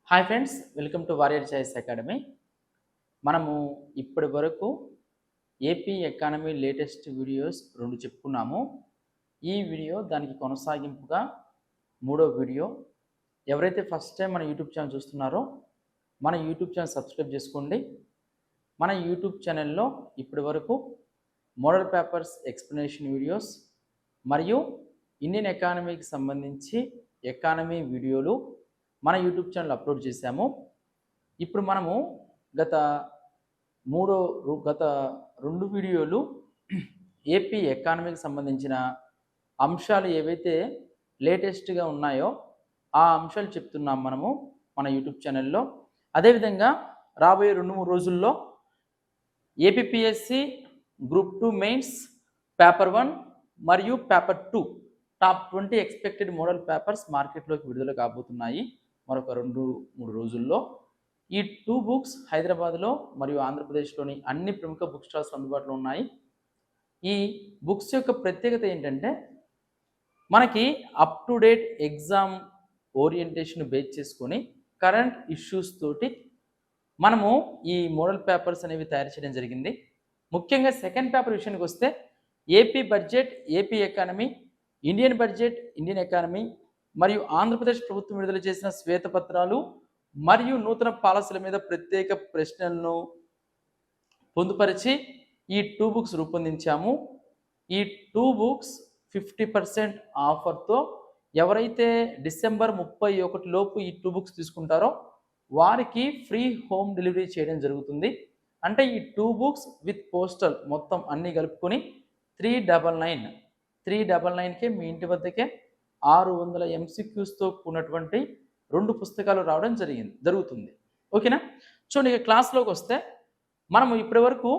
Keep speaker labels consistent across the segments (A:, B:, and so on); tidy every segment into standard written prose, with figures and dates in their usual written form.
A: Hi friends, welcome to Warrior Choice Academy. మనము ఇప్పటి వరకు ఏపీ ఎకానమీ లేటెస్ట్ వీడియోస్ 2 చెప్పుకున్నాము. ఈ వీడియో దానికి కొనసాగింపుగా మూడో వీడియో. ఎవరైతే ఫస్ట్ టైం మన యూట్యూబ్ ఛానల్ చూస్తున్నారో మన యూట్యూబ్ ఛానల్ సబ్స్క్రైబ్ చేసుకోండి. మన యూట్యూబ్ ఛానల్లో ఇప్పటి వరకు మోడల్ పేపర్స్ ఎక్స్ప్లెనేషన్ వీడియోస్ మరియు ఇండియన్ ఎకానమీకి సంబంధించి ఎకానమీ వీడియోలు మన యూట్యూబ్ ఛానల్ అప్లోడ్ చేశాము. ఇప్పుడు మనము గత 2 వీడియోలు ఏపీ ఎకానమీకి సంబంధించిన అంశాలు ఏవైతే లేటెస్ట్గా ఉన్నాయో ఆ అంశాలు చెప్తున్నాం మనము మన యూట్యూబ్ ఛానల్లో. అదేవిధంగా రాబోయే 2-3 రోజుల్లో ఏపీపీఎస్సి గ్రూప్ 2 మెయిన్స్ పేపర్ 1 మరియు paper 2 top 20 expected model papers మార్కెట్లోకి విడుదల కాబోతున్నాయి. మరొక 2-3 రోజుల్లో ఈ 2 బుక్స్ హైదరాబాద్లో మరియు ఆంధ్రప్రదేశ్లోని అన్ని ప్రముఖ బుక్ స్టాల్స్ అందుబాటులో ఉన్నాయి. ఈ బుక్స్ యొక్క ప్రత్యేకత ఏంటంటే మనకి up to date exam orientation base చేసుకొని కరెంట్ ఇష్యూస్ తోటి మనము ఈ మోడల్ పేపర్స్ అనేవి తయారు చేయడం జరిగింది. ముఖ్యంగా సెకండ్ పేపర్ విషయానికి వస్తే AP budget, AP economy, Indian budget, Indian economy మరియు ఆంధ్రప్రదేశ్ ప్రభుత్వం విడుదల చేసిన శ్వేతపత్రాలు మరియు నూతన పాలసీల మీద ప్రత్యేక ప్రశ్నలను పొందుపరిచి ఈ 2 బుక్స్ రూపొందించాము. ఈ 2 బుక్స్ 50% ఆఫర్తో ఎవరైతే డిసెంబర్ 31 లోపు ఈ 2 బుక్స్ తీసుకుంటారో వారికి ఫ్రీ హోమ్ డెలివరీ చేయడం జరుగుతుంది. అంటే ఈ 2 బుక్స్ విత్ పోస్టల్ మొత్తం అన్నీ కలుపుకొని 399కే మీ ఇంటి వద్దకే 600 MCQస్తో కూడినటువంటి 2 పుస్తకాలు రావడం జరుగుతుంది. ఓకేనా? చూడండి, ఇక క్లాస్లోకి వస్తే మనము ఇప్పటి వరకు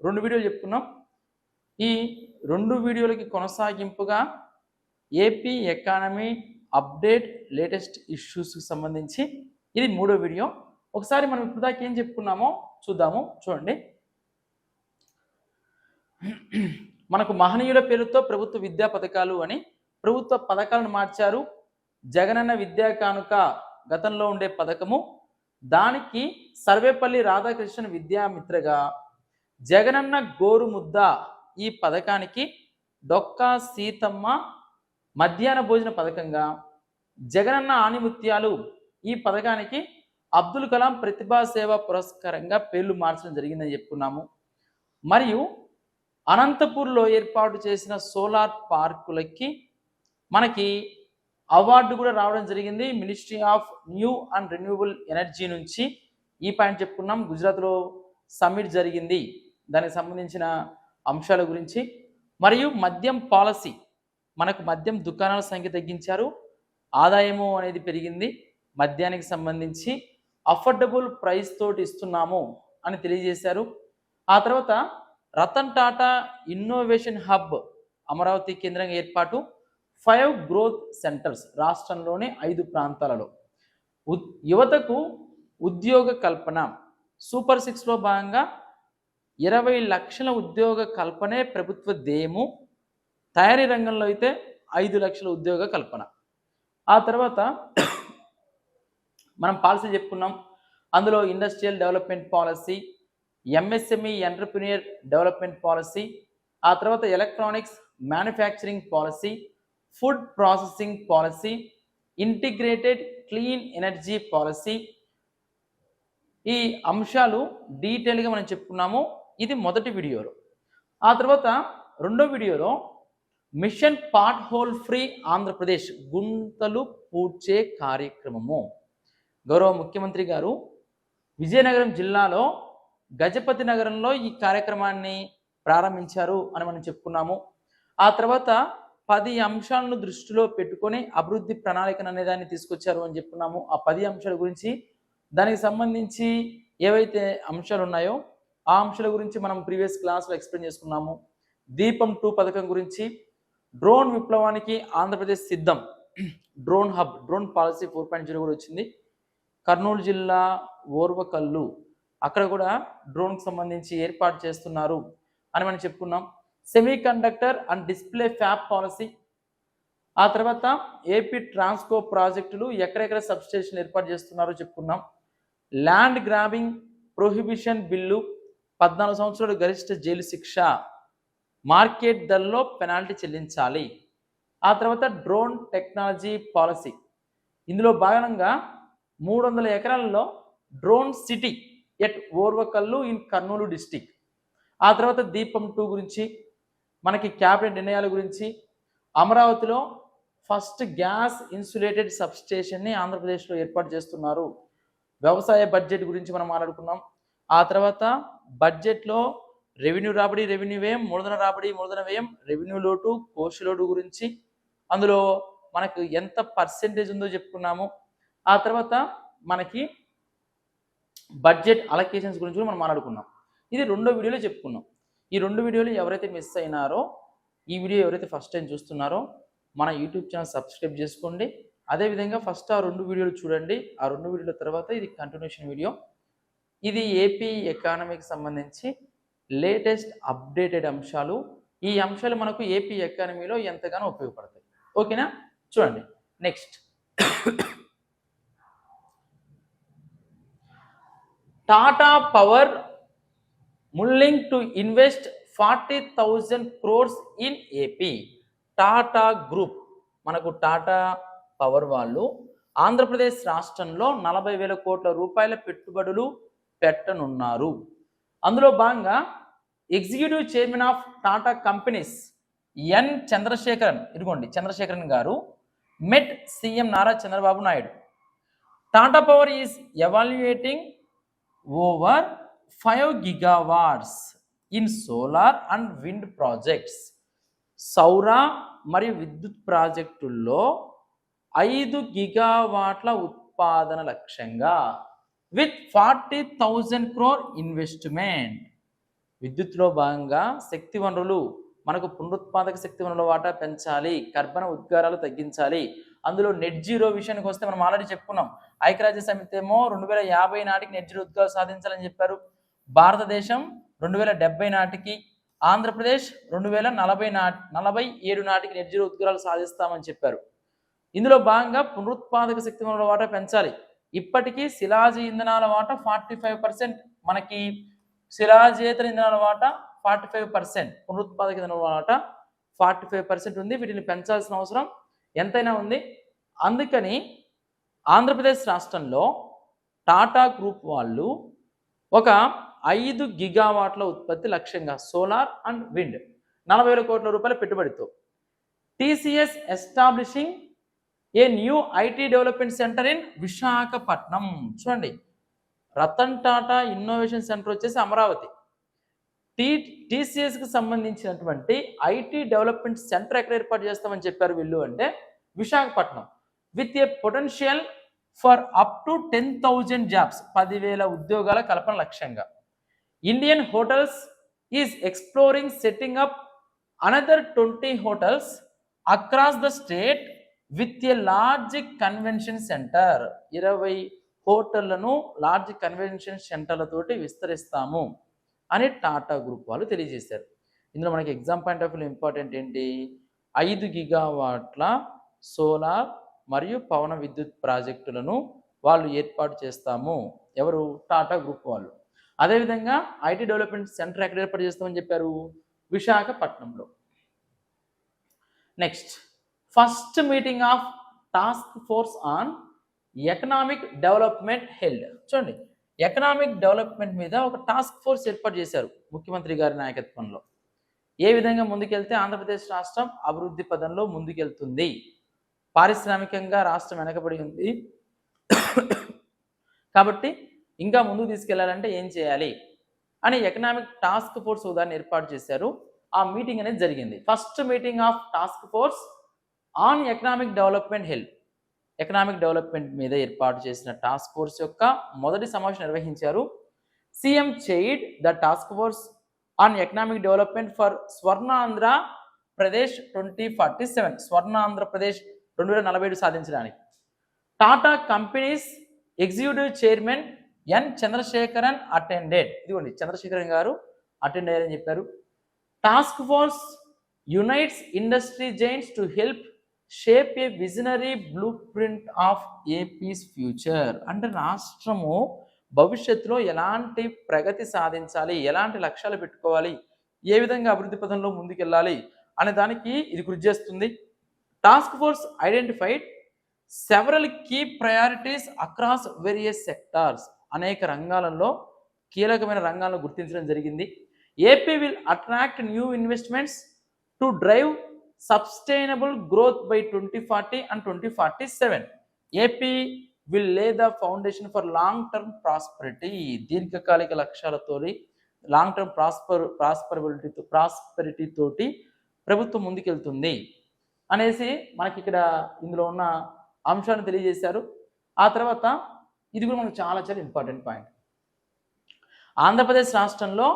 A: 2 వీడియోలు చెప్పుకున్నాం. ఈ 2 వీడియోలకి కొనసాగింపుగా ఏపీ ఎకానమీ అప్డేట్ లేటెస్ట్ ఇష్యూస్కి సంబంధించి ఇది 3వ వీడియో. ఒకసారి మనం ఇప్పుడు దాకా ఏం చెప్పుకున్నామో చూద్దాము. చూడండి, మనకు మహనీయుల పేరుతో ప్రభుత్వ విద్యా పథకాలు అని ప్రభుత్వ పథకాలను మార్చారు. జగనన్న విద్యా కానుక గతంలో ఉండే పథకము, దానికి సర్వేపల్లి రాధాకృష్ణన్ విద్యామిత్రగా, జగనన్న గోరుముద్ద ఈ పథకానికి డొక్కా సీతమ్మ మధ్యాహ్న భోజన పథకంగా, జగనన్న ఆణిముత్యాలు ఈ పథకానికి అబ్దుల్ కలాం ప్రతిభా సేవా పురస్కారంగా పేర్లు మార్చడం జరిగిందని చెప్పుకున్నాము. మరియు అనంతపూర్లో ఏర్పాటు చేసిన సోలార్ పార్కులకి మనకి అవార్డు కూడా రావడం జరిగింది ministry of new and renewable energy నుంచి. ఈ పాయింట్ చెప్పుకున్నాం. గుజరాత్లో సమ్మిట్ జరిగింది, దానికి సంబంధించిన అంశాల గురించి. మరియు మద్యం పాలసీ, మనకు మద్యం దుకాణాల సంఖ్య తగ్గించారు, ఆదాయము అనేది పెరిగింది, మద్యానికి సంబంధించి అఫోర్డబుల్ ప్రైస్ తోటి ఇస్తున్నాము అని తెలియజేశారు. ఆ తర్వాత రతన్ టాటా ఇన్నోవేషన్ హబ్ అమరావతి కేంద్రంగా ఏర్పాటు, 5 గ్రోత్ సెంటర్స్ రాష్ట్రంలోని 5 ప్రాంతాలలో, యువతకు ఉద్యోగ కల్పన, సూపర్ 6లో భాగంగా 20 లక్షల ఉద్యోగ కల్పనే ప్రభుత్వ ధ్యేయము, తయారీ రంగంలో అయితే 5 లక్షల ఉద్యోగ కల్పన. ఆ తర్వాత మనం పాలసీ చెప్పుకున్నాం. అందులో industrial development policy, MSME entrepreneur development policy, ఆ తర్వాత electronics manufacturing policy, food processing policy, integrated clean energy policy. ఈ అంశాలు డీటెయిల్గా మనం చెప్పుకున్నాము. ఇది మొదటి వీడియోలో. ఆ తర్వాత 2వ వీడియోలో machine pot whole free Andhra Pradesh గుంతలు పూడ్చే కార్యక్రమము. గౌరవ ముఖ్యమంత్రి గారు విజయనగరం జిల్లాలో గజపతి నగరంలో ఈ కార్యక్రమాన్ని ప్రారంభించారు అని మనం చెప్పుకున్నాము. ఆ తర్వాత 10 అంశాలను దృష్టిలో పెట్టుకొని అభివృద్ధి ప్రణాళికను అనేదాన్ని తీసుకొచ్చారు అని చెప్పుకున్నాము. ఆ 10 అంశాల గురించి, దానికి సంబంధించి ఏవైతే అంశాలు ఉన్నాయో ఆ అంశాల గురించి మనం ప్రీవియస్ క్లాస్లో ఎక్స్ప్లెయిన్ చేసుకున్నాము. దీపం 2 పథకం గురించి, డ్రోన్ విప్లవానికి ఆంధ్రప్రదేశ్ సిద్ధం, డ్రోన్ హబ్, డ్రోన్ పాలసీ 4.0 కూడా వచ్చింది. కర్నూలు జిల్లా ఓర్వకల్లు, అక్కడ కూడా డ్రోన్కి సంబంధించి ఏర్పాటు చేస్తున్నారు అని మనం చెప్పుకున్నాం. Semi conductor and display fab policy, ఆ తర్వాత ఏపీ ట్రాన్స్కో ప్రాజెక్టులు ఎక్కడెక్కడ సబ్స్టేషన్ ఏర్పాటు చేస్తున్నారో చెప్పుకున్నాం. ల్యాండ్ గ్రాబింగ్ ప్రొహిబిషన్ బిల్లు 14 సంవత్సరాలు గరిష్ట జైలు శిక్ష, మార్కెట్ ధరలో పెనాల్టీ చెల్లించాలి. ఆ తర్వాత డ్రోన్ టెక్నాలజీ పాలసీ, ఇందులో భాగంగా 300 ఎకరాలలో drone city at Orvakal in Kurnool district. ఆ తర్వాత దీపం 2 గురించి, మనకి క్యాబినెట్ నిర్ణయాల గురించి, అమరావతిలో ఫస్ట్ గ్యాస్ ఇన్సులేటెడ్ సబ్స్టేషన్ని ఆంధ్రప్రదేశ్లో ఏర్పాటు చేస్తున్నారు. వ్యవసాయ బడ్జెట్ గురించి మనం మాట్లాడుకున్నాం. ఆ తర్వాత బడ్జెట్లో రెవెన్యూ రాబడి, రెవెన్యూ వ్యయం, మూలధన రాబడి, మూలధన వ్యయం, రెవెన్యూ లోటు, కోశ లోటు గురించి, అందులో మనకు ఎంత పర్సెంటేజ్ ఉందో చెప్పుకున్నాము. ఆ తర్వాత మనకి బడ్జెట్ అలొకేషన్స్ గురించి కూడా మనం మాట్లాడుకున్నాం. ఇది 2వ వీడియోలో చెప్పుకున్నాం. ఈ 2 వీడియోలు ఎవరైతే మిస్ అయినారో, ఈ వీడియో ఎవరైతే ఫస్ట్ టైం చూస్తున్నారో మన యూట్యూబ్ ఛానల్ సబ్స్క్రైబ్ చేసుకోండి. అదేవిధంగా ఫస్ట్ ఆ 2 వీడియోలు చూడండి. ఆ 2 వీడియోల తర్వాత ఇది కంటిన్యూషన్ వీడియో. ఇది ఏపీ ఎకానమీకి సంబంధించి లేటెస్ట్ అప్డేటెడ్ అంశాలు. ఈ అంశాలు మనకు ఏపీ ఎకానమీలో ఎంతగానో ఉపయోగపడతాయి. ఓకేనా, చూడండి. Next, Tata power mulling to invest 40,000 crores in AP. Tata group, మనకు టాటా పవర్ వాళ్ళు ఆంధ్రప్రదేశ్ రాష్ట్రంలో 40,000 కోట్ల రూపాయల పెట్టుబడులు పెట్టనున్నారు. అందులో భాగంగా executive chairman of Tata companies N Chandrasekaran, ఇదిగోండి Chandrasekaran garu met CM Nara Chandrababu Naidu. Tata power is evaluating over 5 gigawatts in solar and wind projects. సౌర మరియు విద్యుత్ ప్రాజెక్టుల్లో 5 గిగావాట్ల ఉత్పాదన లక్ష్యంగా విత్ 40,000 crore ఇన్వెస్ట్మెంట్. విద్యుత్లో భాగంగా శక్తి వనరులు, మనకు పునరుత్పాదక శక్తి వనరుల వాటా పెంచాలి, కర్బన ఉద్గారాలు తగ్గించాలి. అందులో నెట్ జీరో విషయానికి వస్తే మనం ఆల్రెడీ చెప్పుకున్నాం. ఐక్యరాజ్య సమితి ఏమో 2050 నాటికి నెట్ జీరో ఉద్గారాలు సాధించాలని చెప్పారు. భారతదేశం 2070 నాటికి, ఆంధ్రప్రదేశ్ 2047 నాటికి నెట్ జీరో ఉద్గారాలు సాధిస్తామని చెప్పారు. ఇందులో భాగంగా పునరుత్పాదక శక్తి వనరుల వాటా పెంచాలి. ఇప్పటికీ శిలాజ ఇంధనాల వాటా 45%, మనకి శిలాజేతర ఇంధనాల వాటా 45%, పునరుత్పాదక ఇంధనాల వాటా 45% ఉంది. వీటిని పెంచాల్సిన అవసరం ఎంతైనా ఉంది. అందుకని ఆంధ్రప్రదేశ్ రాష్ట్రంలో టాటా గ్రూప్ వాళ్ళు ఒక 5 గిగావాట్ల ఉత్పత్తి లక్ష్యంగా సోలార్ అండ్ విండ్ 40,000 కోట్ల రూపాయల పెట్టుబడితో TCS establishing a new IT development centre in Visakhapatnam. చూడండి, రతన్ టాటా ఇన్నోవేషన్ సెంటర్ వచ్చేసి అమరావతి. టీసీఎస్కి సంబంధించినటువంటి ఐటీ డెవలప్మెంట్ సెంటర్ ఎక్కడ ఏర్పాటు చేస్తామని చెప్పారు వీళ్ళు అంటే Visakhapatnam. With a potential for up to 10,000 jobs, 10,000 ఉద్యోగాల కల్పన లక్ష్యంగా. Indian hotels is exploring setting up another 20 hotels across the state with a large convention centre. 20 హోటళ్లను లార్జ్ కన్వెన్షన్ సెంటర్లతోటి విస్తరిస్తాము అని టాటా గ్రూప్ వాళ్ళు తెలియజేశారు. ఇందులో మనకి exam point of view important ఏంటి, 5 గిగావాట్ల సోలార్ మరియు పవన విద్యుత్ ప్రాజెక్టులను వాళ్ళు ఏర్పాటు చేస్తాము. ఎవరు? టాటా గ్రూప్ వాళ్ళు. అదేవిధంగా ఐటీ డెవలప్మెంట్ సెంటర్ ఎక్కడ ఏర్పాటు చేస్తామని చెప్పారు? విశాఖపట్నంలో. Next, first meeting of task force on economic development held. చూడండి, ఎకనామిక్ డెవలప్మెంట్ మీద ఒక టాస్క్ ఫోర్స్ ఏర్పాటు చేశారు ముఖ్యమంత్రి గారి నాయకత్వంలో. ఏ విధంగా ముందుకెళ్తే ఆంధ్రప్రదేశ్ రాష్ట్రం అభివృద్ధి పదంలో ముందుకెళ్తుంది, పారిశ్రామికంగా రాష్ట్రం వెనకబడి ఉంది కాబట్టి ఇంకా ముందుకు తీసుకెళ్లాలంటే ఏం చేయాలి అని ఎకనామిక్ టాస్క్ ఫోర్స్ ఉదాహరణ ఏర్పాటు చేశారు. ఆ మీటింగ్ అనేది జరిగింది. First meeting of task force on economic development held. Economic development మీద ఏర్పాటు చేసిన టాస్క్ ఫోర్స్ యొక్క మొదటి సమావేశం నిర్వహించారు. CM chaired the task force on economic development for Swarnandhra Pradesh 2047, Swarnandhra Pradesh 2047 సాధించడానికి. Tata companies executive chairman N Chandrasekaran attended. ఇదిగోండి, చంద్రశేఖరన్ గారు అటెండ్ అయ్యారని చెప్పారు. Task force unites industry giants to help shape a visionary blueprint of AP's future. అంటే రాష్ట్రము భవిష్యత్తులో ఎలాంటి ప్రగతి సాధించాలి, ఎలాంటి లక్ష్యాలు పెట్టుకోవాలి, ఏ విధంగా అభివృద్ధి పథంలో ముందుకెళ్ళాలి అనే దానికి ఇది కృషి చేస్తుంది. Task force identified several key priorities across various sectors. అనేక రంగాలలో కీలకమైన రంగాలను గుర్తించడం జరిగింది. AP will attract new investments to drive sustainable growth by 2040 and 2047. AP will lay the foundation for long term prosperity. దీర్ఘకాలిక లక్ష్యాలతో లాంగ్ టర్మ్ ప్రాస్పరిటీ తోటి ప్రభుత్వం ముందుకెళ్తుంది అనేసి మనకి ఇక్కడ ఇందులో ఉన్న అంశాన్ని తెలియజేశారు. ఆ తర్వాత ఇది కూడా మనకు చాలా చాలా ఇంపార్టెంట్ పాయింట్. ఆంధ్రప్రదేశ్ రాష్ట్రంలో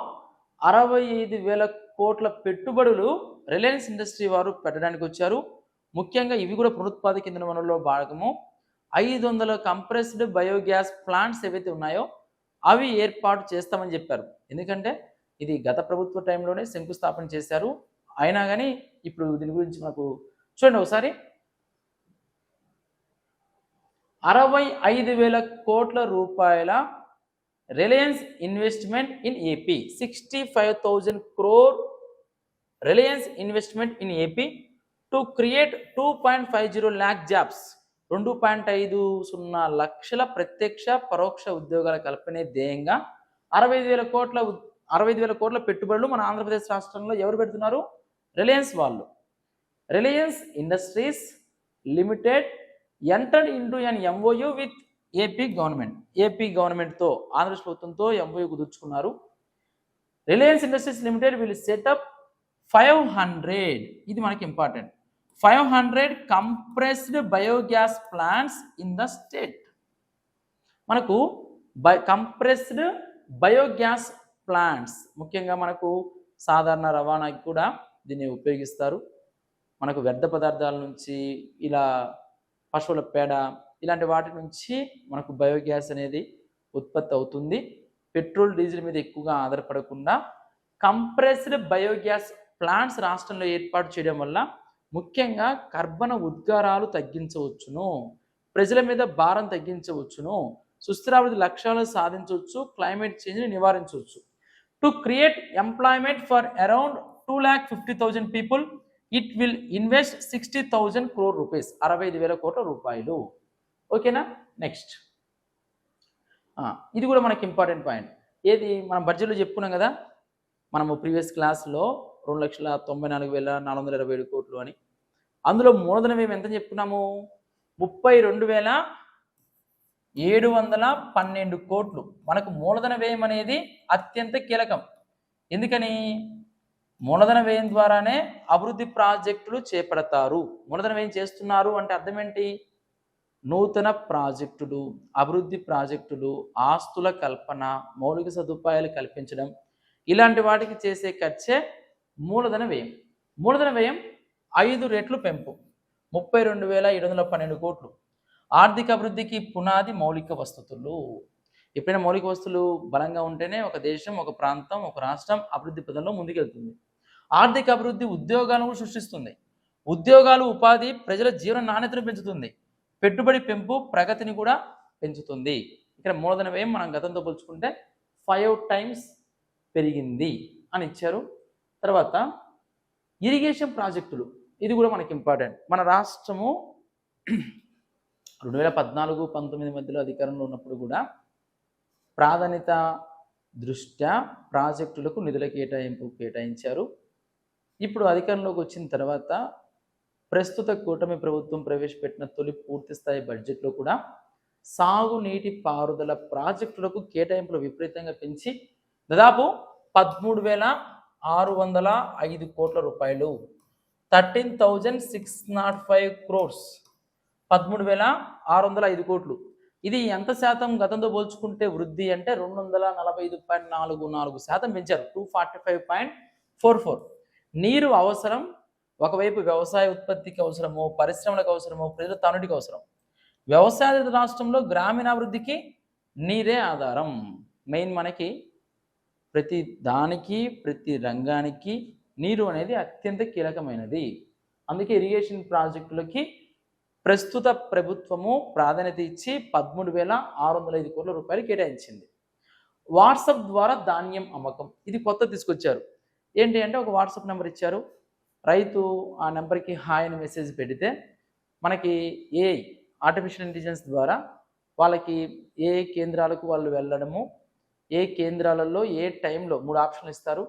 A: 65,000 కోట్ల పెట్టుబడులు రిలయన్స్ ఇండస్ట్రీ వారు పెట్టడానికి వచ్చారు. ముఖ్యంగా ఇవి కూడా పునరుత్పాదక ఇంధన వనరుల్లో భాగము. 500 కంప్రెస్డ్ బయోగ్యాస్ ప్లాంట్స్ ఏవైతే ఉన్నాయో అవి ఏర్పాటు చేస్తామని చెప్పారు. ఎందుకంటే ఇది గత ప్రభుత్వ టైంలోనే శంకుస్థాపన చేశారు. అయినా కానీ ఇప్పుడు దీని గురించి మనకు చూడండి ఒకసారి. 65,000 కోట్ల రూపాయల Reliance investment in AP, 65,000 crore Reliance investment in AP to create 2.50 lakh jobs. 2.50 లక్షల ప్రత్యక్ష పరోక్ష ఉద్యోగాల కల్పనే ధ్యేయంగా 65,000 కోట్ల పెట్టుబడులు మన ఆంధ్రప్రదేశ్ రాష్ట్రంలో ఎవరు పెడుతున్నారు? రిలయన్స్ వాళ్ళు. Reliance Industries Limited entered into an MOU with AP government. AP గవర్నమెంట్తో ఆంధ్రప్రదేశ్ ప్రభుత్వంతో ఎంఓయూ కుదుర్చుకున్నారు. Reliance Industries Limited will set up 500, ఇది మనకి important, 500 compressed biogas plants in the state. మనకు కంప్రెస్డ్ బయోగ్యాస్ ప్లాంట్స్ ముఖ్యంగా మనకు సాధారణ రవాణాకి కూడా దీన్ని ఉపయోగిస్తారు. మనకు వ్యర్థ పదార్థాల నుంచి ఇలా పశువుల పేడ ఇలాంటి వాటి నుంచి మనకు బయోగ్యాస్ అనేది ఉత్పత్తి అవుతుంది. పెట్రోల్ డీజిల్ మీద ఎక్కువగా ఆధారపడకుండా కంప్రెస్డ్ బయోగ్యాస్ ప్లాంట్స్ రాష్ట్రంలో ఏర్పాటు చేయడం వల్ల ముఖ్యంగా కర్బన ఉద్గారాలు తగ్గించవచ్చును, ప్రజల మీద భారం తగ్గించవచ్చును, సుస్థిరాభివృద్ధి లక్ష్యాలు సాధించవచ్చు, క్లైమేట్ చేంజ్ని నివారించవచ్చు. To create employment for around 2,50,000 people it will invest 60,000 crore rupees, 65,000 కోట్ల రూపాయలు. ఓకేనా? నెక్స్ట్ ఇది కూడా మనకి ఇంపార్టెంట్ పాయింట్. ఏది మనం బడ్జెట్లో చెప్పుకున్నాం కదా, మనము ప్రీవియస్ క్లాస్లో 2,94,427 కోట్లు అని. అందులో మూలధన వ్యయం ఎంత చెప్పుకున్నాము? 32,712 కోట్లు. మనకు మూలధన వ్యయం అనేది అత్యంత కీలకం. ఎందుకని? మూలధన వ్యయం ద్వారానే అభివృద్ధి ప్రాజెక్టులు చేపడతారు. మూలధన వ్యయం చేస్తున్నారు అంటే అర్థం ఏంటి? నూతన ప్రాజెక్టులు, అభివృద్ధి ప్రాజెక్టులు, ఆస్తుల కల్పన, మౌలిక సదుపాయాలు కల్పించడం, ఇలాంటి వాటికి చేసే ఖర్చే మూలధన వ్యయం. మూలధన వ్యయం 5 రెట్లు పెంపు, 32,712 కోట్లు. ఆర్థిక అభివృద్ధికి పునాది మౌలిక వసతులు. ఎప్పుడైనా మౌలిక వస్తువులు బలంగా ఉంటేనే ఒక దేశం, ఒక ప్రాంతం, ఒక రాష్ట్రం అభివృద్ధి పదంలో ముందుకెళ్తుంది. ఆర్థిక అభివృద్ధి ఉద్యోగాలను సృష్టిస్తుంది. ఉద్యోగాలు, ఉపాధి ప్రజల జీవన నాణ్యతను పెంచుతుంది. పెట్టుబడి పెంపు ప్రగతిని కూడా పెంచుతుంది. ఇక్కడ మూలధన వ్యయం మనం గతంతో పోల్చుకుంటే 5 times పెరిగింది అని ఇచ్చారు. తర్వాత ఇరిగేషన్ ప్రాజెక్టులు, ఇది కూడా మనకి ఇంపార్టెంట్. మన రాష్ట్రము 2014-19 మధ్యలో అధికారంలో ఉన్నప్పుడు కూడా ప్రాధాన్యత దృష్ట్యా ప్రాజెక్టులకు నిధుల కేటాయించారు. ఇప్పుడు అధికారంలోకి వచ్చిన తర్వాత ప్రస్తుత కూటమి ప్రభుత్వం ప్రవేశపెట్టిన తొలి పూర్తిస్థాయి బడ్జెట్లో కూడా సాగునీటి పారుదల ప్రాజెక్టులకు కేటాయింపులు విపరీతంగా పెంచి దాదాపు 13,605 కోట్ల రూపాయలు, 13,605 crores, 13,605 కోట్లు. ఇది ఎంత శాతం గతంతో పోల్చుకుంటే వృద్ధి అంటే 245.44% పెంచారు, 245.44. నీరు అవసరం, ఒకవైపు వ్యవసాయ ఉత్పత్తికి అవసరము, పరిశ్రమలకు అవసరము, ప్రజల తానుడికి అవసరం. వ్యవసాయ రాష్ట్రంలో గ్రామీణాభివృద్ధికి నీరే ఆధారం. మెయిన్ మనకి ప్రతి దానికి, ప్రతి రంగానికి నీరు అనేది అత్యంత కీలకమైనది. అందుకే ఇరిగేషన్ ప్రాజెక్టులకి ప్రస్తుత ప్రభుత్వము ప్రాధాన్యత ఇచ్చి 13,605 కోట్ల రూపాయలు కేటాయించింది. వాట్సాప్ ద్వారా ధాన్యం అమ్మకం, ఇది కొత్త తీసుకొచ్చారు. ఏంటి అంటే ఒక వాట్సాప్ నెంబర్ ఇచ్చారు, రైతు ఆ నెంబర్కి హాయ్ అని మెసేజ్ పెడితే మనకి ఏఐ ఆర్టిఫిషియల్ ఇంటెలిజెన్స్ ద్వారా వాళ్ళకి ఏ కేంద్రాలకు వాళ్ళు వెళ్ళడము, ఏ కేంద్రాలలో ఏ టైంలో 3 ఆప్షన్లు ఇస్తారు,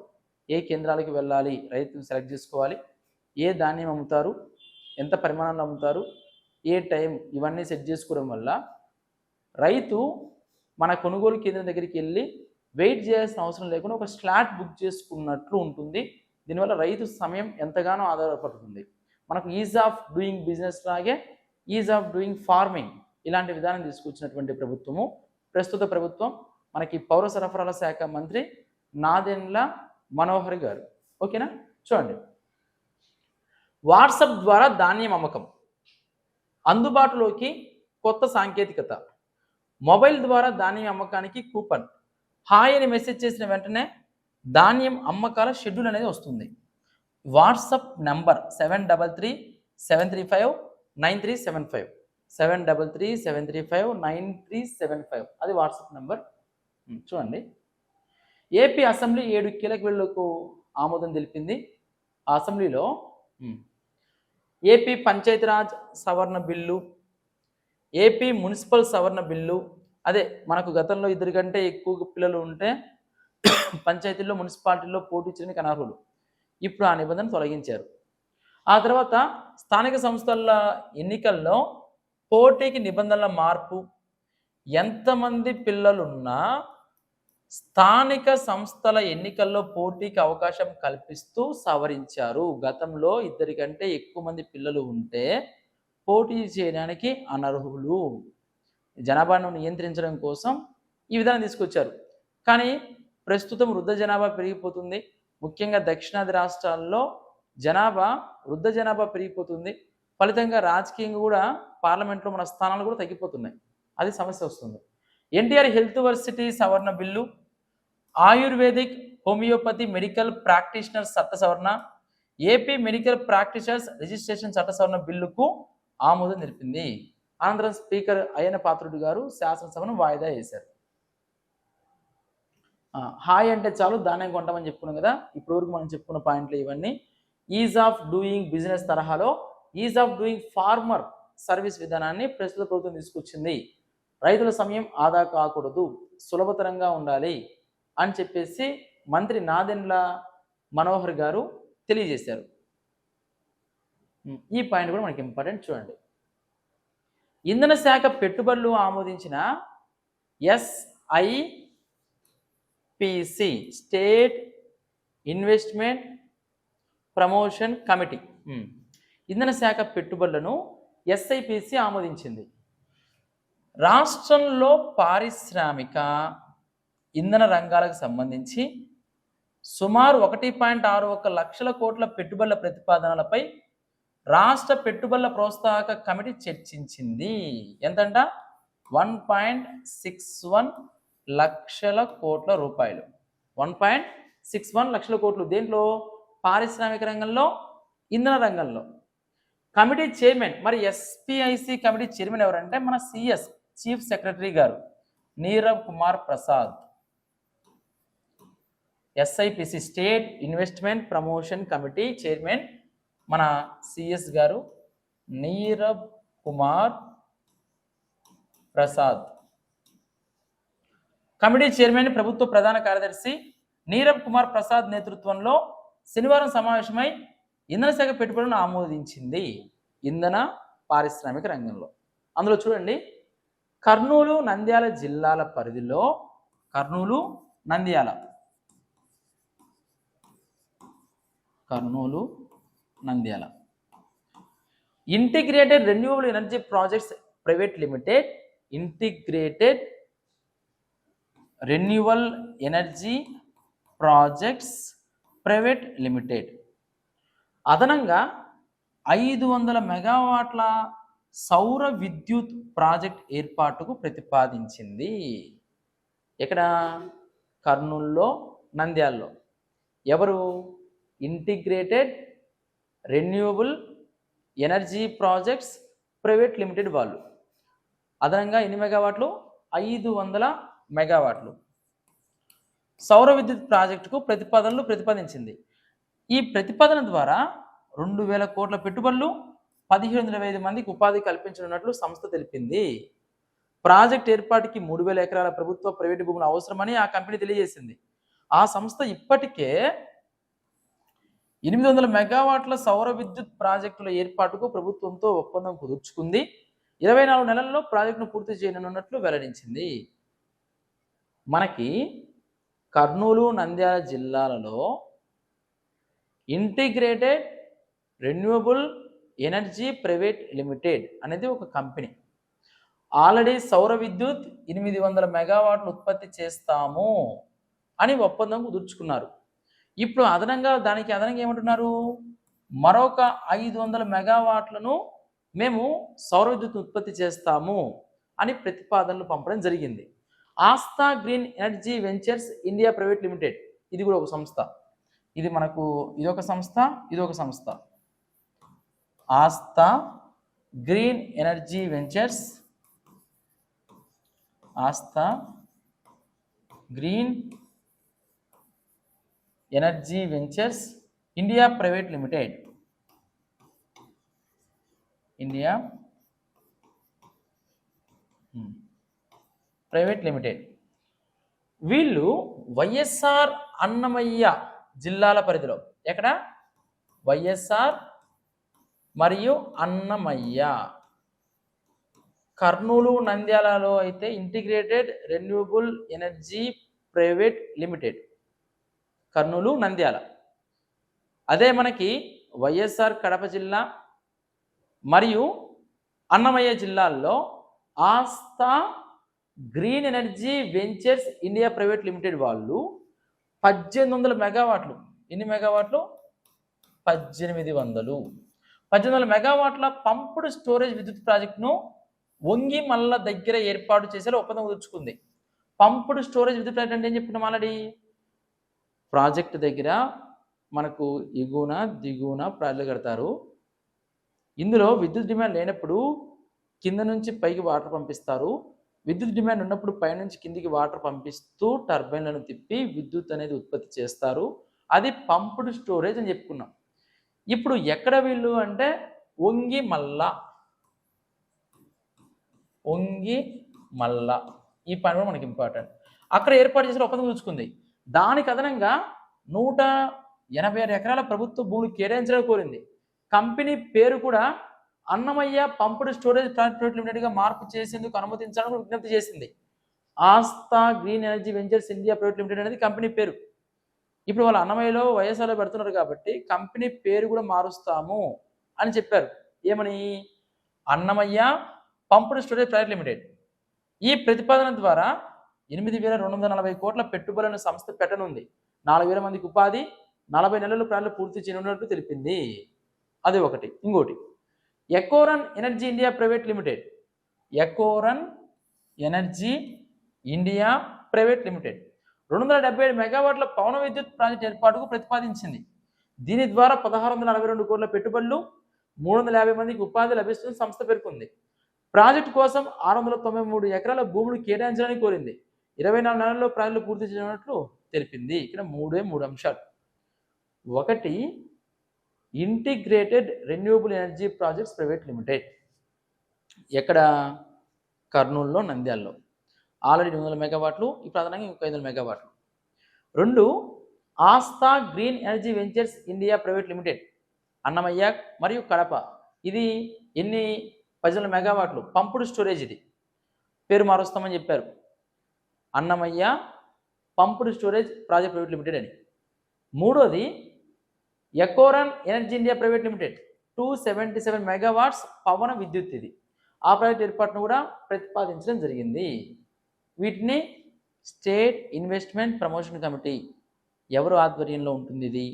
A: ఏ కేంద్రాలకు వెళ్ళాలి రైతుని సెలెక్ట్ చేసుకోవాలి, ఏ ధాన్యం అమ్ముతారు, ఎంత పరిమాణంలో అమ్ముతారు, ఏ టైం, ఇవన్నీ సెట్ చేసుకోవడం వల్ల రైతు మన కొనుగోలు కేంద్రం దగ్గరికి వెళ్ళి వెయిట్ చేయాల్సిన అవసరం లేకుండా ఒక స్లాట్ బుక్ చేసుకున్నట్లు ఉంటుంది. దీనివల్ల రైతు సమయం ఎంతగానో ఆధారపడుతుంది. మనకు ఈజ్ ఆఫ్ డూయింగ్ బిజినెస్ లాగే ఈజ్ ఆఫ్ డూయింగ్ ఫార్మింగ్ ఇలాంటి విధానం తీసుకొచ్చినటువంటి ప్రభుత్వము ప్రస్తుత ప్రభుత్వం. మనకి పౌర సరఫరాల శాఖ మంత్రి నాదెండ్ల మనోహర్ గారు. ఓకేనా, చూడండి. వాట్సాప్ ద్వారా ధాన్యం అమ్మకం, అందుబాటులోకి కొత్త సాంకేతికత. మొబైల్ ద్వారా ధాన్యం అమ్మకానికి కూపన్, హాయ్ అని మెసేజ్ చేసిన వెంటనే ధాన్యం అమ్మకాల షెడ్యూల్ అనేది వస్తుంది. వాట్సాప్ నంబర్ 7337359375 7337359375 అది వాట్సాప్ నంబర్. చూడండి. ఏపీ అసెంబ్లీ 7 కీలక బిల్లులకు ఆమోదం తెలిపింది. ఆ అసెంబ్లీలో ఏపీ పంచాయతీరాజ్ సవరణ బిల్లు, ఏపీ మున్సిపల్ సవరణ బిల్లు, అదే మనకు గతంలో 2 కంటే ఎక్కువ పిల్లలు ఉంటే పంచాయతీల్లో మున్సిపాలిటీల్లో పోటీ చేయడానికి అనర్హులు. ఇప్పుడు ఆ నిబంధన తొలగించారు. ఆ తర్వాత స్థానిక సంస్థల ఎన్నికల్లో పోటీకి నిబంధనల మార్పు, ఎంతమంది పిల్లలున్నా స్థానిక సంస్థల ఎన్నికల్లో పోటీకి అవకాశం కల్పిస్తూ సవరించారు. గతంలో 2 కంటే ఎక్కువ మంది పిల్లలు ఉంటే పోటీ చేయడానికి అనర్హులు. జనాభాను నియంత్రించడం కోసం ఈ విధానం తీసుకొచ్చారు. కానీ ప్రస్తుతం వృద్ధ జనాభా పెరిగిపోతుంది. ముఖ్యంగా దక్షిణాది రాష్ట్రాల్లో వృద్ధ జనాభా పెరిగిపోతుంది. ఫలితంగా రాజకీయంగా కూడా పార్లమెంట్లో మన స్థానాలు కూడా తగ్గిపోతున్నాయి. అది సమస్య వస్తుంది. ఎన్టీఆర్ హెల్త్ వర్సిటీ సవరణ bill, ayurvedic homeopathy medical practitioners చట్ట సవరణ, ఏపీ మెడికల్ ప్రాక్టీషనర్స్ రిజిస్ట్రేషన్ చట్ట సవరణ బిల్లుకు ఆమోదం తెలిపింది. అనంతరం స్పీకర్ అయ్యన పాత్రుడు గారు శాసనసభను వాయిదా వేశారు. హాయ్ అంటే చాలు ధాన్యం కొంటామని చెప్పుకున్నాం కదా. ఇప్పటివరకు మనం చెప్పుకున్న పాయింట్లు ఇవన్నీ. ఈజ్ ఆఫ్ డూయింగ్ బిజినెస్ తరహాలో ease of doing farmer service విధానాన్ని ప్రస్తుత ప్రభుత్వం తీసుకొచ్చింది. రైతుల సమయం ఆదా కాకూడదు, సులభతరంగా ఉండాలి అని చెప్పేసి మంత్రి నాదెండ్ల మనోహర్ గారు తెలియజేశారు. ఈ పాయింట్ కూడా మనకి ఇంపార్టెంట్. చూడండి. ఇంధన శాఖ పెట్టుబడులు ఆమోదించిన SIPC state investment promotion committee ఇంధన శాఖ పెట్టుబడులను SIPC ఆమోదించింది. రాష్ట్రంలో పారిశ్రామిక ఇంధన రంగాలకు సంబంధించి సుమారు 1.61 లక్షల కోట్ల పెట్టుబడుల ప్రతిపాదనలపై రాష్ట్ర పెట్టుబడుల ప్రోత్సాహక కమిటీ చర్చించింది. ఎంతంట? 1.61 లక్షల కోట్ల రూపాయలు. 1.61 లక్షల కోట్లు. దేంట్లో? పారిశ్రామిక రంగంలో, ఇంధన రంగంలో. కమిటీ చైర్మన్, మరి SPIC కమిటీ చైర్మన్ ఎవరంటే మన CS చీఫ్ సెక్రటరీ గారు Nirav Kumar Prasad. SIPC state investment promotion committee chairman మన CS గారు నీరవ్ కుమార్ ప్రసాద్. కమిటీ చైర్మన్ ప్రభుత్వ ప్రధాన కార్యదర్శి నీరవ్ కుమార్ ప్రసాద్ నేతృత్వంలో శనివారం సమావేశమై ఇంధన శాఖ పెట్టుబడులను ఆమోదించింది. ఇంధన పారిశ్రామిక రంగంలో. అందులో చూడండి, కర్నూలు నంద్యాల జిల్లాల పరిధిలో Kurnool Nandyal integrated renewable energy projects private limited, integrated renewal energy projects private limited అదనంగా 500 మెగావాట్ల సౌర విద్యుత్ ప్రాజెక్ట్ ఏర్పాటుకు ప్రతిపాదించింది. ఇక్కడ కర్నూలులో, నంద్యాలలో. ఎవరు? Integrated renewable energy projects private limited వాళ్ళు. అదనంగా ఎన్ని మెగావాట్లు? 500 మెగావాట్లు సౌర విద్యుత్ ప్రాజెక్టుకు ప్రతిపాదించింది. ఈ ప్రతిపాదన ద్వారా 2000 కోట్ల పెట్టుబడులు, 1725 మందికి ఉపాధి కల్పించనున్నట్లు సంస్థ తెలిపింది. ప్రాజెక్ట్ ఏర్పాటుకి 3000 ఎకరాల ప్రభుత్వ ప్రైవేటు భూములు అవసరమని ఆ కంపెనీ తెలియజేసింది. ఆ సంస్థ ఇప్పటికే 800 మెగావాట్ల సౌర విద్యుత్ ప్రాజెక్టుల ఏర్పాటుకు ప్రభుత్వంతో ఒప్పందం కుదుర్చుకుంది. 24 నెలల్లో ప్రాజెక్టును పూర్తి చేయనున్నట్లు వెల్లడించింది. మనకి కర్నూలు, నంద్యాల జిల్లాలలో integrated renewable energy private limited అనేది ఒక కంపెనీ. ఆల్రెడీ సౌర విద్యుత్ 800 మెగావాట్లు ఉత్పత్తి చేస్తాము అని ఒప్పందం కుదుర్చుకున్నారు. ఇప్పుడు దానికి అదనంగా ఏమంటున్నారు? మరొక 500 మెగావాట్లను మేము సౌర విద్యుత్ ఉత్పత్తి చేస్తాము అని ప్రతిపాదనలు పంపడం జరిగింది. Aastha green energy ventures India private limited, ఇది కూడా ఒక సంస్థ. ఇదొక సంస్థ. Aastha green energy ventures, Aastha green energy ventures India private limited, India private limited. వీళ్ళు వైఎస్ఆర్ అన్నమయ్య జిల్లాల పరిధిలో, ఎక్కడ? వైఎస్ఆర్ మరియు అన్నమయ్య, కర్నూలు, నంద్యాలలో అయితే integrated renewable energy private limited, Kurnool, Nandyal. అదే మనకి వైఎస్ఆర్ కడప జిల్లా మరియు అన్నమయ్య జిల్లాల్లో Aastha green energy ventures India private limited వాళ్ళు 1800 మెగావాట్లు. ఎన్ని మెగావాట్లు? 1800 మెగావాట్ల పంప్డ్ స్టోరేజ్ విద్యుత్ ప్రాజెక్టును ఒంగిమల్ల దగ్గర ఏర్పాటు చేసే ఒప్పందం కుదుర్చుకుంది. పంప్డ్ స్టోరేజ్ విద్యుత్ ప్రాజెక్ట్ అంటే ఏం చెప్పుకున్నాం ఆల్రెడీ? ప్రాజెక్ట్ దగ్గర మనకు ఎగువన దిగువన ప్రాజెక్టులు కడతారు. ఇందులో విద్యుత్ డిమాండ్ లేనప్పుడు కింద నుంచి పైకి వాటర్ పంపిస్తారు. విద్యుత్ డిమాండ్ ఉన్నప్పుడు పైనుంచి కిందికి వాటర్ పంపిస్తూ టర్బైన్లను తిప్పి విద్యుత్ అనేది ఉత్పత్తి చేస్తారు. అది పంప్డ్ స్టోరేజ్ అని చెప్పుకున్నాం. ఇప్పుడు ఎక్కడ వీళ్ళు అంటే ఒంగిమల్ల, ఈ పని కూడా మనకి ఇంపార్టెంట్. అక్కడ ఏర్పాటు చేసిన ఒప్పందం కుదుర్చుకుంది. దానికి అదనంగా 186 ఎకరాల ప్రభుత్వ భూములు కేటాయించడానికి కోరింది. కంపెనీ పేరు కూడా అన్నమయ్య పంప్డ్ స్టోరేజ్ ప్రైవేట్ లిమిటెడ్గా మార్పు చేసేందుకు అనుమతించాలని విజ్ఞప్తి చేసింది. Aastha green energy ventures India private limited అనేది కంపెనీ పేరు. ఇప్పుడు వాళ్ళు అన్నమయ్యలో వైఎస్ఆర్లో పెడుతున్నారు కాబట్టి కంపెనీ పేరు కూడా మారుస్తాము అని చెప్పారు. ఏమని? Annamayya pumped storage private limited. ఈ ప్రతిపాదన ద్వారా 8240 కోట్ల పెట్టుబడులను సంస్థ పెట్టనుంది. 4000 మందికి ఉపాధి, 40 నెలల ప్రాజెక్టు పూర్తి చేయనున్నట్లు తెలిపింది. అది ఒకటి. ఇంకోటి Ecoren Energy India private Limited, Ecoren Energy India private Limited 277 మెగావాట్ల పవన విద్యుత్ ప్రాజెక్ట్ ఏర్పాటుకు ప్రతిపాదించింది. దీని ద్వారా 1642 కోట్ల పెట్టుబడులు, 350 మందికి ఉపాధి లభిస్తుందని సంస్థ పేర్కొంది. ప్రాజెక్టు కోసం 693 ఎకరాల భూములు కేటాయించాలని కోరింది. 24 నెలల్లో ప్రాజెక్టులు పూర్తి చేయనున్నట్లు తెలిపింది. ఇక్కడ 3 అంశాలు. ఒకటి, integrated renewable energy projects private limited, ఎక్కడ? కర్నూలులో, నంద్యాలలో. ఆల్రెడీ 200 మెగావాట్లు, ఇప్పుడు అదనంగా ఇంకో 500 మెగావాట్లు. 2, Aastha green energy ventures India private limited, Annamayya మరియు కడప. ఇది ఎన్ని? 18 మెగావాట్లు పంప్డ్ స్టోరేజ్. ఇది పేరు మారుస్తామని చెప్పారు, Annamayya pumped storage project private limited అని. 3వది Ecoren Energy India private Limited, 277 megawatts పవన విద్యుత్. ఇది ఆ ప్రాజెక్ట్ ఏర్పాటును కూడా ప్రతిపాదించడం జరిగింది. వీటిని స్టేట్ ఇన్వెస్ట్మెంట్ ప్రమోషన్ కమిటీ ఎవరు ఆధ్వర్యంలో ఉంటుంది? ఇది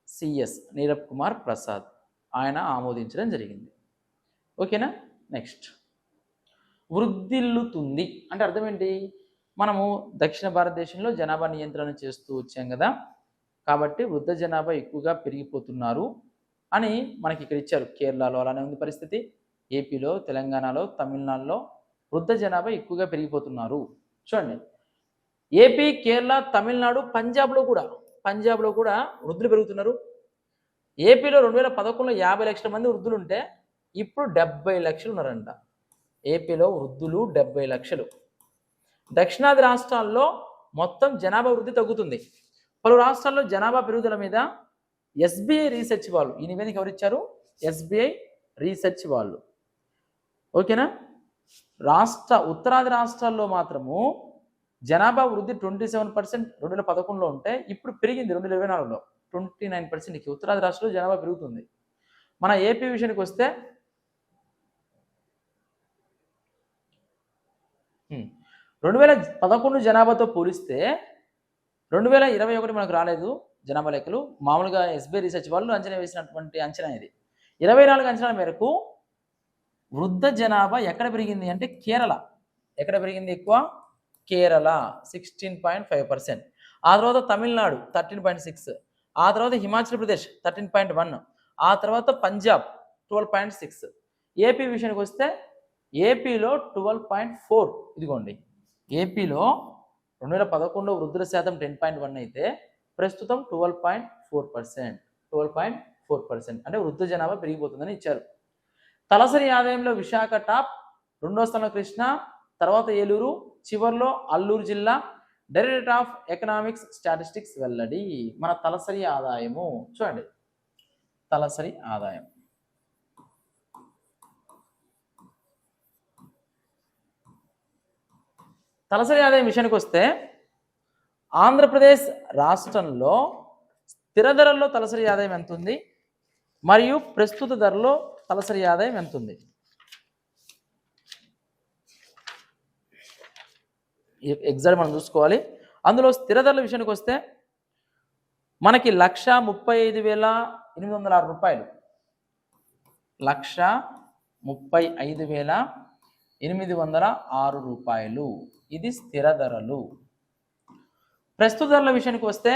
A: సిఎస్ నీరబ్ కుమార్ ప్రసాద్, ఆయన ఆమోదించడం జరిగింది. ఓకేనా? నెక్స్ట్, వృద్ధిల్లుతుంది అంటే అర్థం ఏంటి? మనము దక్షిణ భారతదేశంలో జనాభా నియంత్రణ చేస్తూ వచ్చాం కదా, కాబట్టి వృద్ధ జనాభా ఎక్కువగా పెరిగిపోతున్నారు. అని మనకి ఇక్కడ ఇచ్చారు. కేరళలో అలానే ఉంది పరిస్థితి. ఏపీలో, తెలంగాణలో, తమిళనాడులో వృద్ధ జనాభా ఎక్కువగా పెరిగిపోతున్నారు. చూడండి, ఏపీ, కేరళ, తమిళనాడు, పంజాబ్లో కూడా వృద్ధులు పెరుగుతున్నారు. ఏపీలో 2011లో 50 లక్షల మంది వృద్ధులు ఉంటే ఇప్పుడు 70 లక్షలు ఉన్నారంట. ఏపీలో వృద్ధులు 70 లక్షలు. దక్షిణాది రాష్ట్రాల్లో మొత్తం జనాభా వృద్ధి తగ్గుతుంది. పలు రాష్ట్రాల్లో జనాభా పెరుగుదల మీద ఎస్బీఐ రీసెర్చ్ వాళ్ళు ఈ నివేదిక ఎవరిచ్చారు? ఎస్బీఐ రీసెర్చ్ వాళ్ళు. ఓకేనా? ఉత్తరాది రాష్ట్రాల్లో మాత్రము జనాభా వృద్ధి 27% 2011లో ఉంటే ఇప్పుడు పెరిగింది 2024లో 29%. ఉత్తరాది రాష్ట్రాల్లో జనాభా పెరుగుతుంది. మన ఏపీ విషయానికి వస్తే 2011 జనాభాతో పోలిస్తే 2021 మనకు రాలేదు జనాభా లెక్కలు. మామూలుగా ఎస్బీఐ రీసెర్చ్ వాళ్ళు అంచనా వేసినటువంటి అంచనా ఇది. 24 అంచనాల మేరకు వృద్ధ జనాభా ఎక్కడ పెరిగింది అంటే కేరళ. ఎక్కడ పెరిగింది ఎక్కువ? కేరళ 16.5%. ఆ తర్వాత తమిళనాడు 13.6. ఆ తర్వాత హిమాచల్ ప్రదేశ్ 13.1. ఆ తర్వాత పంజాబ్ 12.6. ఏపీ విషయానికి వస్తే ఏపీలో 12.4. ఇదిగోండి, ఏపీలో 2011 వృద్ధుల శాతం 10.1 అయితే ప్రస్తుతం 12.4%. 12.4% అంటే వృద్ధ జనాభా పెరిగిపోతుందని ఇచ్చారు. తలసరి ఆదాయంలో విశాఖ టాప్, రెండో స్థానంలో కృష్ణా, తర్వాత ఏలూరు, చివర్లో అల్లూరు జిల్లా. డైరెక్టర్ ఆఫ్ ఎకనామిక్స్ స్టాటిస్టిక్స్ వెల్లడి. మన తలసరి ఆదాయము చూడండి, తలసరి ఆదాయం విషయానికి వస్తే ఆంధ్రప్రదేశ్ రాష్ట్రంలో స్థిర ధరల్లో తలసరి ఆదాయం ఎంత ఉంది మరియు ప్రస్తుత ధరలో తలసరి ఆదాయం ఎంత ఉంది? ఎగ్జాక్ట్ మనం చూసుకోవాలి. అందులో స్థిర ధరల విషయానికి వస్తే మనకి 135,806 రూపాయలు. 135,806 రూపాయలు ఇది స్థిర ధరలు. ప్రస్తుత ధరల విషయానికి వస్తే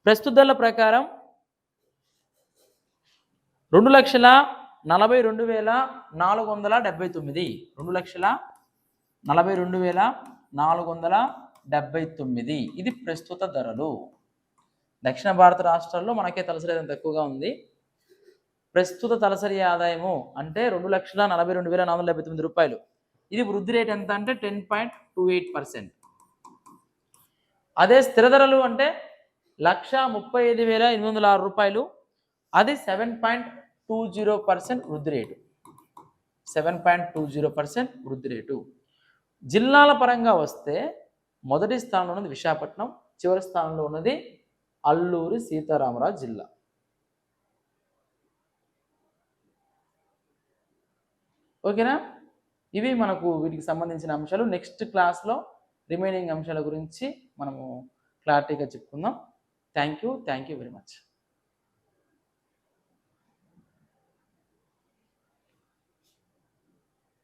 A: ప్రస్తుత ధరల ప్రకారం 2,42,479. 2,42,479 ఇది ప్రస్తుత ధరలు. దక్షిణ భారత రాష్ట్రాల్లో మనకే తలసరి ఆదాయం తక్కువగా ఉంది. ప్రస్తుత తలసరి ఆదాయము అంటే 2,42,479 రూపాయలు. ఇది వృద్ధి రేట్ ఎంత అంటే 10.28%. అదే స్థిర ధరలు అంటే 135,806 రూపాయలు. అది 7.20% వృద్ధి రేటు. 7.20% వృద్ధి రేటు. జిల్లాల పరంగా వస్తే మొదటి స్థానంలో ఉన్నది విశాఖపట్నం, చివరి స్థానంలో ఉన్నది అల్లూరి సీతారామరాజు జిల్లా. ఓకేనా? ఇవి మనకు వీటికి సంబంధించిన అంశాలు. నెక్స్ట్ క్లాస్లో రిమైనింగ్ అంశాల గురించి మనము క్లారిటీగా చెప్పుకుందాం. Thank you very much.